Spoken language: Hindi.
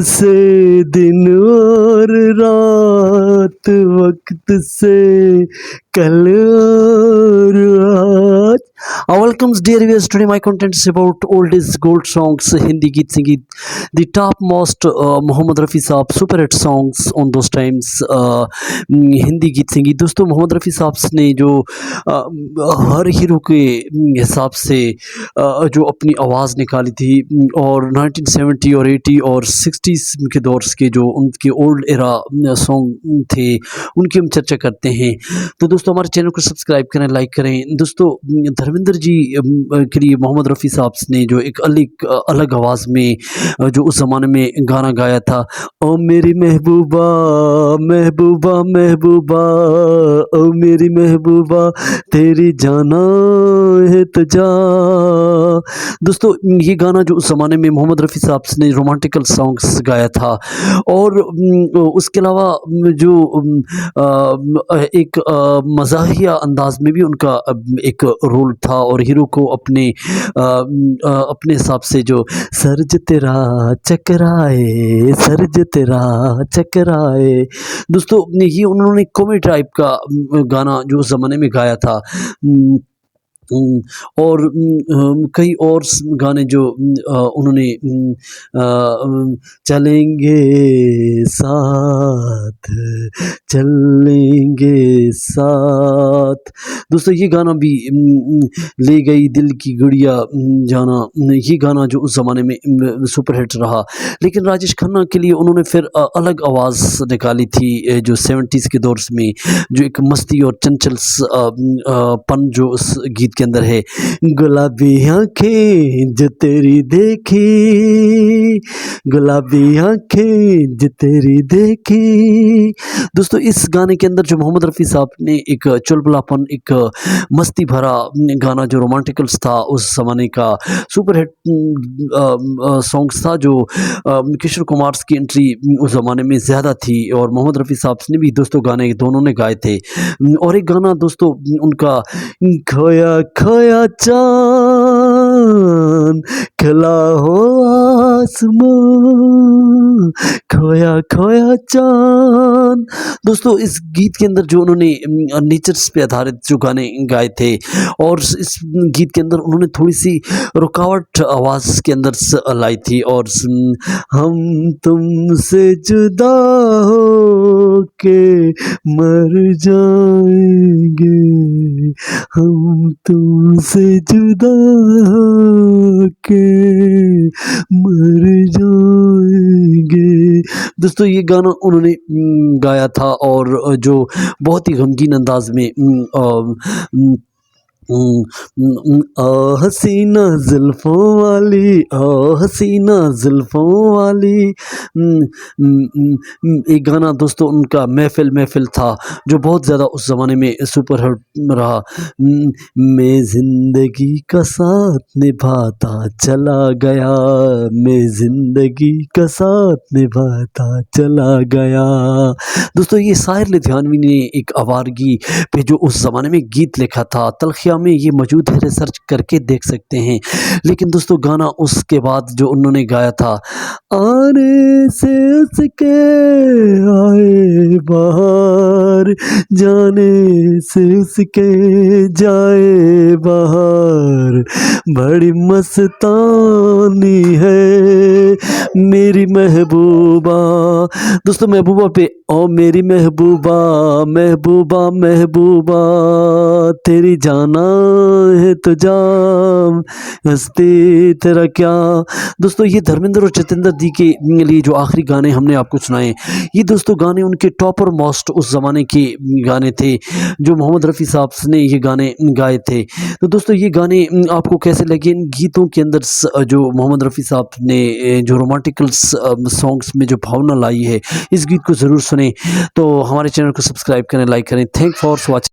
से दिन और रात, वक्त से कल और आज। Welcomes dear viewers. Today my content is about oldest gold songs, Hindi Geet Sangeet, the top most Mohammad Rafi साहब super hit songs on those times Hindi गीत संगीत। दोस्तों मोहम्मद रफ़ी साहब ने जो हर हीरो के हिसाब से जो अपनी आवाज़ निकाली थी और 1970 और 80 और 60s के दौर के जो उनके ओल्ड एरा सॉन्ग थे उनकी हम चर्चा करते हैं। तो दोस्तों हमारे चैनल को सब्सक्राइब करें, लाइक करें। दोस्तों धर्मेंद्र जी के लिए मोहम्मद रफ़ी साहब ने जो एक अलग आवाज़ में जो उस ज़माने में गाना गाया था, ओ मेरी महबूबा महबूबा महबूबा, ओ मेरी महबूबा तेरी जाना है तो जा। दोस्तों ये गाना जो उस ज़माने में मोहम्मद रफ़ी साहब ने रोमांटिकल सॉन्ग्स गाया था और उसके अलावा जो एक मज़ाहिया अंदाज में भी उनका एक रोल था और हीरो को अपने हिसाब से जो सरज तेरा चकराए, सरज तेरा चकराए। दोस्तों ये उन्होंने कॉमेडी टाइप का गाना जो उस ज़माने में गाया था और कई और गाने जो उन्होंने चलेंगे साथ चलेंगे साथ। दोस्तों ये गाना भी ले गई दिल की गुड़िया जाना, ये गाना जो उस ज़माने में सुपर हिट रहा। लेकिन राजेश खन्ना के लिए उन्होंने फिर अलग आवाज़ निकाली थी जो 70s के दौर में, जो एक मस्ती और चंचल पन जो उस गीत के अंदर है। गुलाबी आँखें जो तेरी देखी, गुलाबी आँखें जो तेरी देखी। दोस्तों इस गाने के अंदर जो मोहम्मद रफ़ी साहब ने एक चुलबुलापन, एक मस्ती भरा गाना जो रोमांटिकल्स था उस ज़माने का सुपर हिट सॉन्ग्स था, जो किशोर कुमार की एंट्री उस ज़माने में ज़्यादा थी और मोहम्मद रफ़ी साहब ने भी दोस्तों गाने दोनों ने गाए थे। और एक गाना दोस्तों उनका खोया खोया चाँद खिला हो आसमां, खोया खोया चाँद। दोस्तों इस गीत के अंदर जो उन्होंने नेचर्स पे आधारित जो गाने गाए थे और इस गीत के अंदर उन्होंने थोड़ी सी रुकावट आवाज़ के अंदर लाई थी और हम तुमसे जुदा हो के मर जाएंगे, हम तुमसे जुदा हो के मर जाएंगे। दोस्तों ये गाना उन्होंने गाया था और जो बहुत ही गमगीन अंदाज में हसीना जुल्फ़ों वाली, हसीना जुल्फ़ों वाली। एक गाना दोस्तों उनका महफ़िल महफ़िल था जो बहुत ज़्यादा उस ज़माने में सुपर हिट रहा। मैं ज़िंदगी का साथ निभाता चला गया, मैं ज़िंदगी का साथ निभाता चला गया। दोस्तों ये शायर लुधियानवी ने एक आवारगी पे जो उस ज़माने में गीत लिखा था, तलखिया में ये मौजूद है, रिसर्च करके देख सकते हैं। लेकिन दोस्तों गाना उसके बाद जो उन्होंने गाया था, आने से उसके आए बाहर, जाने से उसके जाए बाहर, बड़ी मस्तानी है मेरी महबूबा। दोस्तों महबूबा पे ओ मेरी महबूबा महबूबा महबूबा तेरी जाना है तो जाम हस्ती तेरा क्या। दोस्तों ये धर्मेंद्र और जितेंद्र दी के लिए जो आखिरी गाने हमने आपको सुनाए, ये दोस्तों गाने उनके टॉपर मोस्ट उस ज़माने के गाने थे जो मोहम्मद रफ़ी साहब ने ये गाने गाए थे। तो दोस्तों ये गाने आपको कैसे लगे? इन गीतों के अंदर जो मोहम्मद रफ़ी साहब ने जो रोमांटिकल सॉन्ग्स में जो भावना लाई है, इस गीत को ज़रूर सुने। तो हमारे चैनल को सब्सक्राइब करें, लाइक करें। Thank for watching.